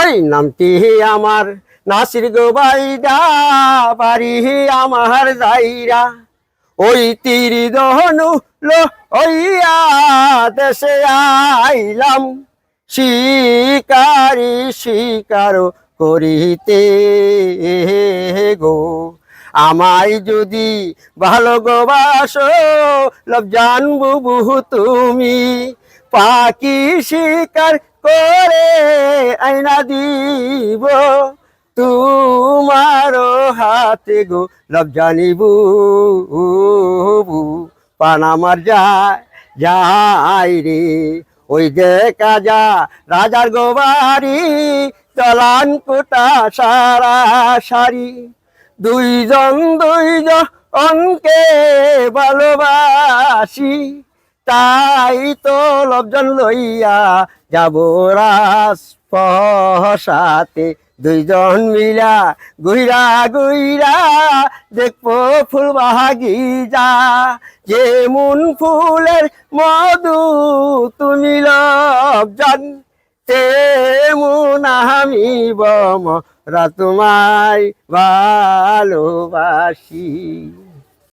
ওই নামটি আমার নাসির গো বাইদা, বাড়ি আমার যাইরা। ওই তীর দহনু লো হইয়া দেশে আইলাম, শিকারি শিকার করিতে গো। আমায় যদি ভালোবাসো লবজান বুবু তুমি, পাখি শিকার করে আইনা দিব তোমারও হাতে গো লবজানি বুবু। পান আমার যাই রে, ওই দেখা যা রাজার গোবারি, চলান কোটা সারা সারি। দুইজনকে ভালোবাসি, তাই তো লবজন লইয়া যাব রাজপসাতে। দুইজন মিলা গুইরা গুইরা দেখবো ফুল বাগিচা, যেমন ফুলের মধু তুমি লবজন, তেমন আমি বমরা তোমায় ভালোবাসি।